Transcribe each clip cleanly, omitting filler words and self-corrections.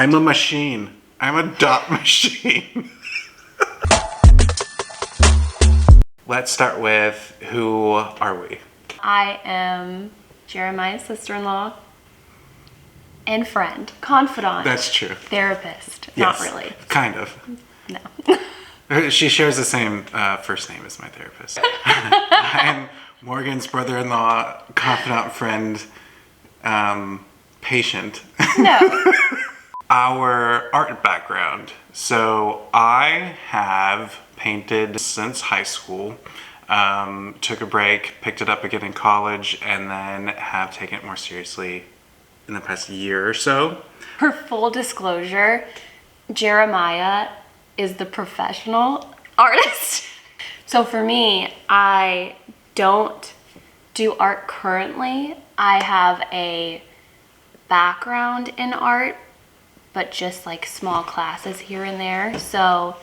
I'm a machine. I'm a dot machine. Let's start with, who are we? I am Jeremiah's sister-in-law and friend, confidant. That's true. Therapist. Yes, Not really. kind of. No. She shares the same first name as my therapist. I'm Morgan's brother-in-law, confidant, friend, patient. No. Our art background. So I have painted since high school. Took a break, picked it up again in college, and then have taken it more seriously in the past year or so. For full disclosure, Jeremiah is the professional artist. So for me, I don't do art currently. I have a background in art, but just like small classes here and there. So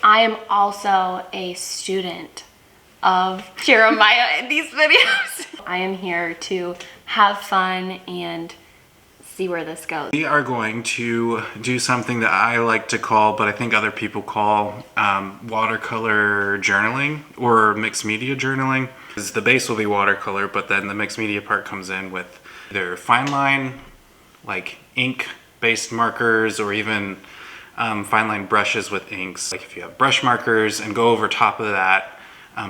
I am also a student of Jeremiah in these videos. I am here to have fun and see where this goes. We are going to do something that I like to call, but I think other people call, watercolor journaling or mixed media journaling. The base will be watercolor, but then the mixed media part comes in with either fine line, like ink-based markers, or even fine line brushes with inks. Like if you have brush markers, and go over top of that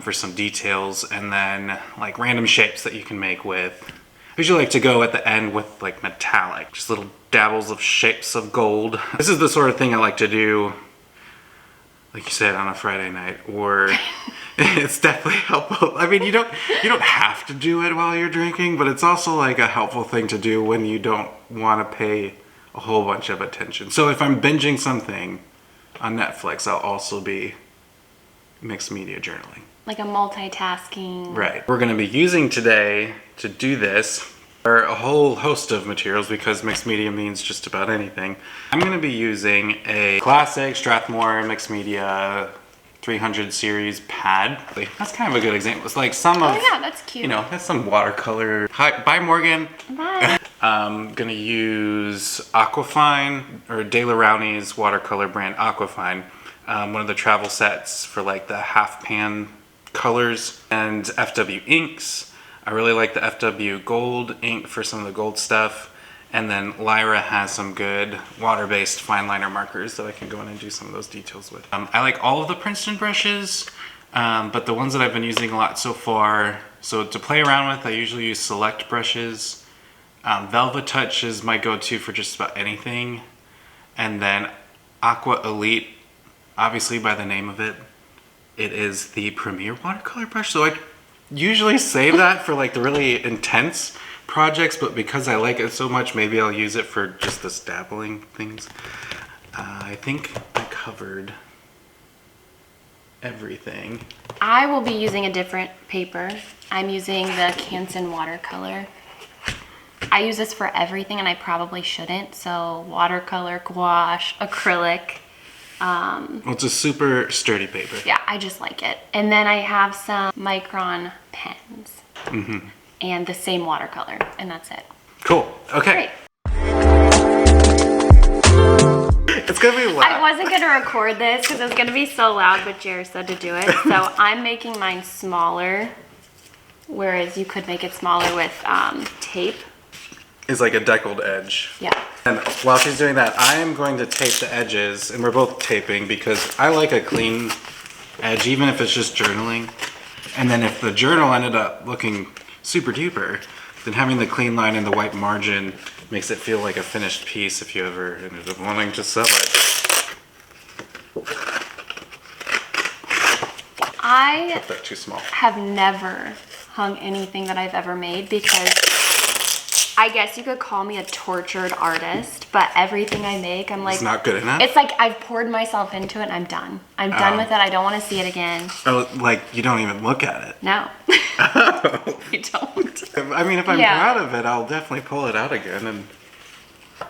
for some details, and then like random shapes that you can make with. I usually like to go at the end with like metallic, just little dabbles of shapes of gold. This is the sort of thing I like to do, like you said, on a Friday night, or it's definitely helpful. I mean, you don't have to do it while you're drinking, but it's also like a helpful thing to do when you don't want to pay a whole bunch of attention. So if I'm binging something on Netflix, I'll also be mixed media journaling. Like a multitasking. Right. We're going to be using today to do this are a whole host of materials, because mixed media means just about anything. I'm going to be using a classic Strathmore mixed media 300 series pad. That's kind of a good example. It's like some of, oh yeah, that's cute. You know, that's some watercolor. Hi, bye Morgan. Bye. I'm going to use Aquafine, or De La Rowney's watercolor brand Aquafine. One of the travel sets for like the half pan colors, and FW inks. I really like the FW gold ink for some of the gold stuff, and then Lyra has some good water-based fine liner markers that I can go in and do some of those details with. I like all of the Princeton brushes, but the ones that I've been using a lot so far, so to play around with, I usually use Select brushes. Velvet Touch is my go-to for just about anything, and then Aqua Elite, obviously by the name of it, it is the premier watercolor brush. So I usually save that for like the really intense projects, but because I like it so much, maybe I'll use it for just the dabbling things. I think I covered everything. I will be using a different paper. I'm using the Canson watercolor. I use this for everything, and I probably shouldn't. So watercolor, gouache, acrylic. Well, it's a super sturdy paper. Yeah, I just like it. And then I have some Micron pens. Mm-hmm. And the same watercolor, and that's it. Cool. Okay. Great. It's gonna be loud. I wasn't gonna record this because it was gonna be so loud, but Jer said to do it. So I'm making mine smaller, whereas you could make it smaller with tape. It's like a deckled edge. Yeah. And while she's doing that, I am going to tape the edges, and we're both taping because I like a clean edge, even if it's just journaling. And then if the journal ended up looking super duper, then having the clean line and the white margin makes it feel like a finished piece if you ever ended up wanting to sell it. I Not that too small. have never hung anything that I've ever made because I guess you could call me a tortured artist, but everything I make, I'm like... It's not good enough? It's like I've poured myself into it and I'm done. I'm done with it. I don't want to see it again. Oh, like you don't even look at it? No. Oh. I don't. I mean, if I'm Yeah. proud of it, I'll definitely pull it out again and...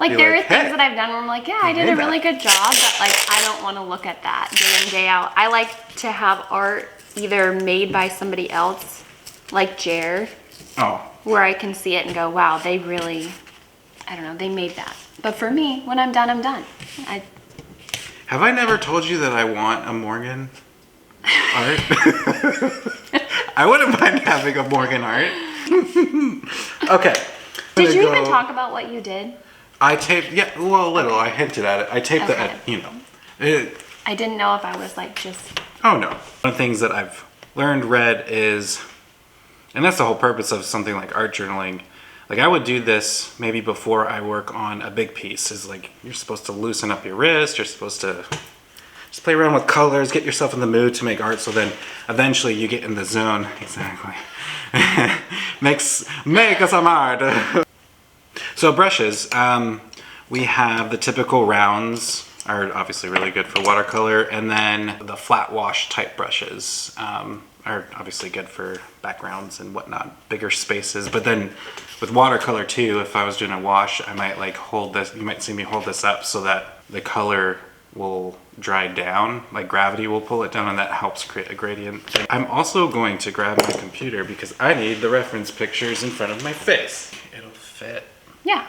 Like Be there like, are things "Hey, that I've done where I'm like, yeah, I did made a really that." good job, but like I don't want to look at that day in, day out. I like to have art either made by somebody else, like Jer, Oh. where I can see it and go, wow, they really I don't know, they made that. But for me, when I'm done, I'm done. Have I never told you that I want a Morgan art? I wouldn't mind having a Morgan art. Okay. Did you even talk about what you did? I taped, yeah, well, a little. I hinted at it. I taped Okay. I didn't know if I was like just... Oh no. One of the things that I've read is, and that's the whole purpose of something like art journaling. Like I would do this maybe before I work on a big piece, is like you're supposed to loosen up your wrist, you're supposed to just play around with colors, get yourself in the mood to make art, so then eventually you get in the zone. Exactly. Make us some art. So brushes, we have the typical rounds, are obviously really good for watercolor, and then the flat wash type brushes are obviously good for backgrounds and whatnot, bigger spaces. But then with watercolor too, if I was doing a wash, I might like hold this, you might see me hold this up so that the color will dry down, like gravity will pull it down, and that helps create a gradient. I'm also going to grab my computer because I need the reference pictures in front of my face. It'll fit. Yeah.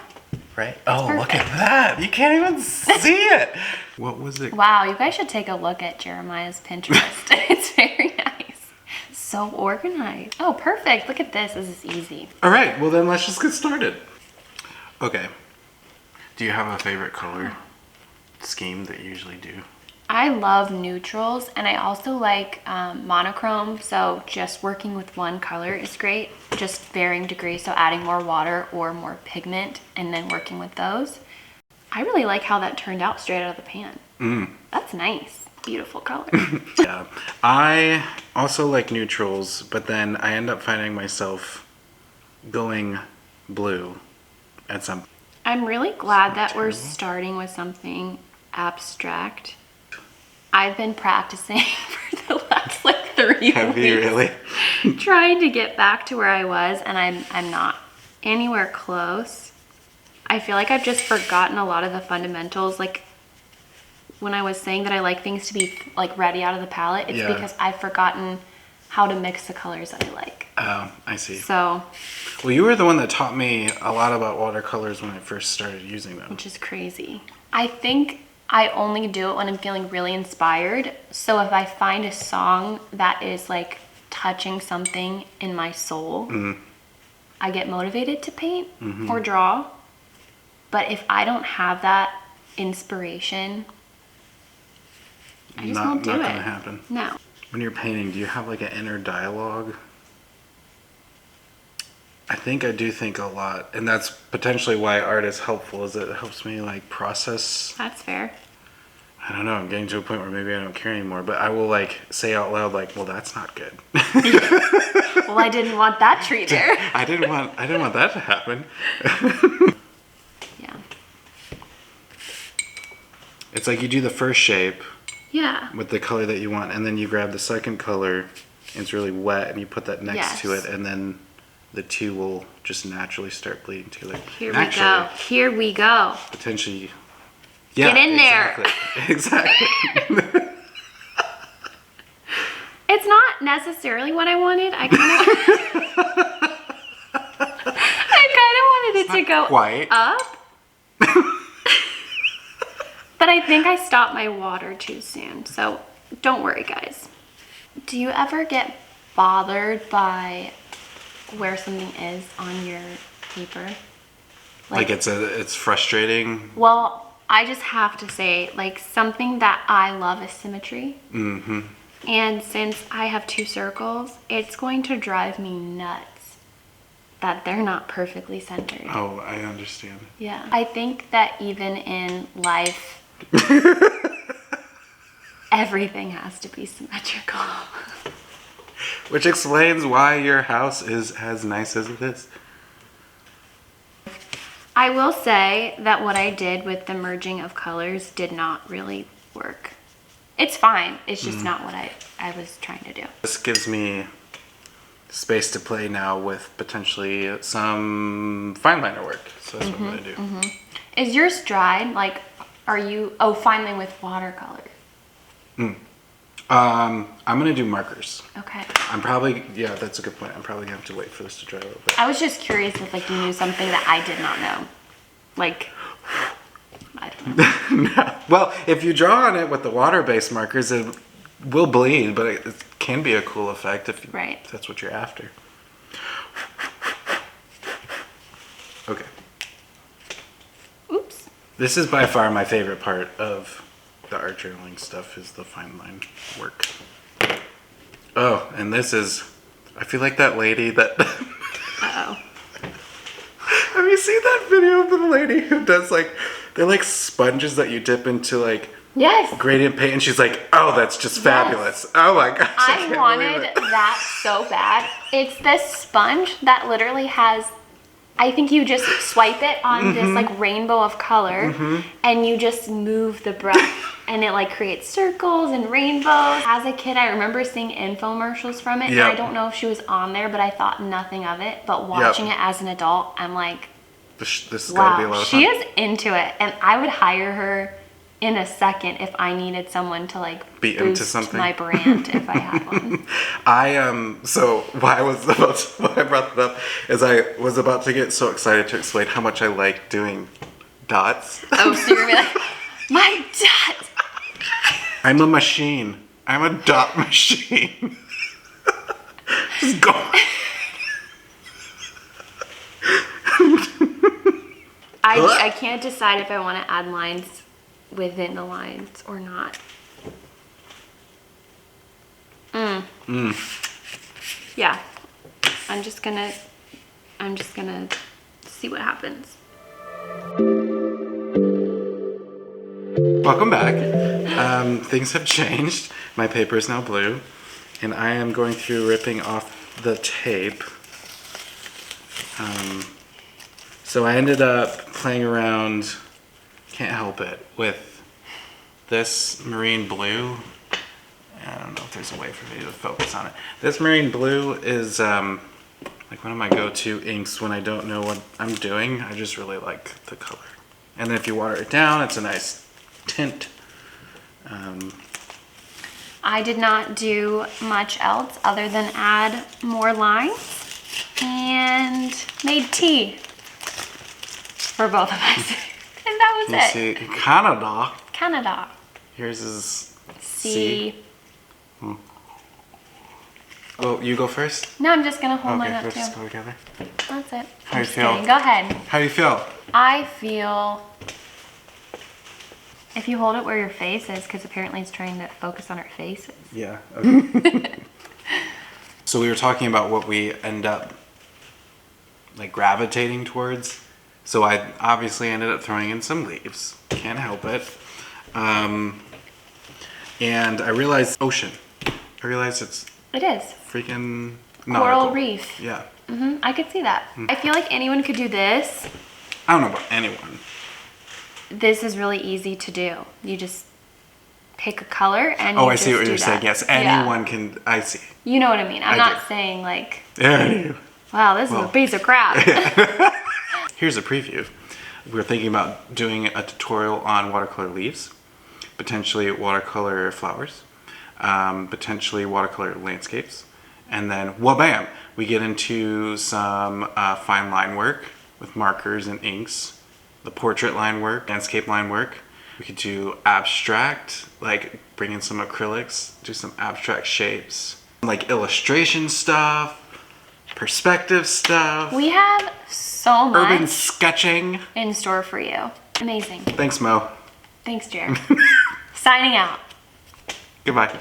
Right? Oh, look at that. You can't even see it. What was it? Wow, you guys should take a look at Jeremiah's Pinterest. It's very nice. So organized. Oh, perfect. Look at this. This is easy. All right. Well, then let's just get started. Okay. Do you have a favorite color scheme that you usually do? I love neutrals, and I also like monochrome, so just working with one color is great, just varying degrees, so adding more water or more pigment and then working with those. I really like how that turned out straight out of the pan. That's nice. Beautiful color. Yeah. I also like neutrals, but then I end up finding myself going blue at some point. I'm really glad that we're starting with something abstract. I've been practicing for the last like 3 weeks. Have you really? Trying to get back to where I was, and I'm not anywhere close. I feel like I've just forgotten a lot of the fundamentals. Like when I was saying that I like things to be like ready out of the palette, it's because I've forgotten how to mix the colors that I like. Oh, I see. So, well, you were the one that taught me a lot about watercolors when I first started using them. Which is crazy. I think I only do it when I'm feeling really inspired. So if I find a song that is like touching something in my soul, I get motivated to paint or draw. But if I don't have that inspiration, I just won't do it. Not gonna happen. No. When you're painting, do you have like an inner dialogue? I think I do think a lot, and that's potentially why art is helpful, is it helps me like process. That's fair. I don't know, I'm getting to a point where maybe I don't care anymore, but I will like say out loud like, well, that's not good. Well, I didn't want that tree there. I didn't want that to happen. Yeah. It's like you do the first shape Yeah. with the color that you want, and then you grab the second color, and it's really wet, and you put that next to it, and then the two will just naturally start bleeding together. Here we go. Here we go. Potentially. Yeah, get in exactly. there. Exactly. It's not necessarily what I wanted. I kind of wanted it to go quite up. But I think I stopped my water too soon. So don't worry, guys. Do you ever get bothered by where something is on your paper? Like it's frustrating. Well, I just have to say, like, something that I love is symmetry. Mm-hmm. And since I have 2 circles, it's going to drive me nuts that they're not perfectly centered. Oh, I understand. Yeah. I think that even in life, everything has to be symmetrical. Which explains why your house is as nice as it is. I will say that what I did with the merging of colors did not really work. It's fine. It's just not what I was trying to do. This gives me space to play now with potentially some fine liner work. So that's what I'm going to do. Is yours dried? Like, are you... Oh, finally with watercolor. I'm going to do markers. Okay. I'm probably... Yeah, that's a good point. I'm probably going to have to wait for this to dry a little bit. I was just curious if, like, you knew something that I did not know. Like, I don't know. No. Well, if you draw on it with the water-based markers, it will bleed, but it can be a cool effect if Right. that's what you're after. Okay. Oops. This is by far my favorite part of the art journaling stuff is the fine line work. Oh, and this is, I feel like that lady that... Uh-oh. Have you seen that video of the lady who does like, they're like sponges that you dip into like Yes. gradient paint, and she's like, oh, that's just fabulous. Oh my gosh. I can't wanted believe it. that so bad. It's this sponge that literally has, I think you just swipe it on this like rainbow of color and you just move the brush and it like creates circles and rainbows. As a kid, I remember seeing infomercials from it and I don't know if she was on there, but I thought nothing of it. But watching it as an adult, I'm like, This is gotta be a lot wow, of she fun. is into it. And I would hire her in a second if I needed someone to like Be boost into something. my brand if I had one. So why I brought that up is I was about to get so excited to explain how much I like doing dots. Oh, so you're gonna be like, my dot. I'm a machine. I'm a dot machine. Just go. I can't decide if I want to add lines within the lines or not. Yeah. I'm just gonna see what happens. Welcome back. Things have changed. My paper is now blue, and I am going through ripping off the tape. So I ended up playing around, can't help it, with this marine blue. I don't know if there's a way for me to focus on it. This marine blue is like one of my go-to inks when I don't know what I'm doing. I just really like the color. And then if you water it down, it's a nice tint. I did not do much else other than add more lines and made tea for both of us. And that was You it. see, Canada. Canada. Yours is C. Well, you go first. No, I'm just gonna hold mine Okay, up let's too. just go together. That's it. How I'm you just feel? kidding. Go ahead. How do you feel? I feel. If you hold it where your face is, because apparently it's trying to focus on our faces. Yeah. Okay. So we were talking about what we end up like gravitating towards. So I obviously ended up throwing in some leaves. Can't help it. And I realized ocean. I realized it's It is. freaking Coral nautical. reef. Yeah. I could see that. I feel like anyone could do this. I don't know about anyone. This is really easy to do. You just pick a color and Oh, you I see just what do you're saying. that. Yes, Yeah. anyone can. I see. You know what I mean. I'm I not do. saying like, Yeah, I do. wow, this is a piece of crap. Here's a preview. We're thinking about doing a tutorial on watercolor leaves, potentially watercolor flowers, potentially watercolor landscapes, and then wha-bam, we get into some fine line work with markers and inks, the portrait line work, landscape line work. We could do abstract, like bring in some acrylics, do some abstract shapes, like illustration stuff, perspective stuff, We have so much urban sketching. in store for you. Amazing. Thanks, Mo. Thanks, Jared. Signing out. Goodbye.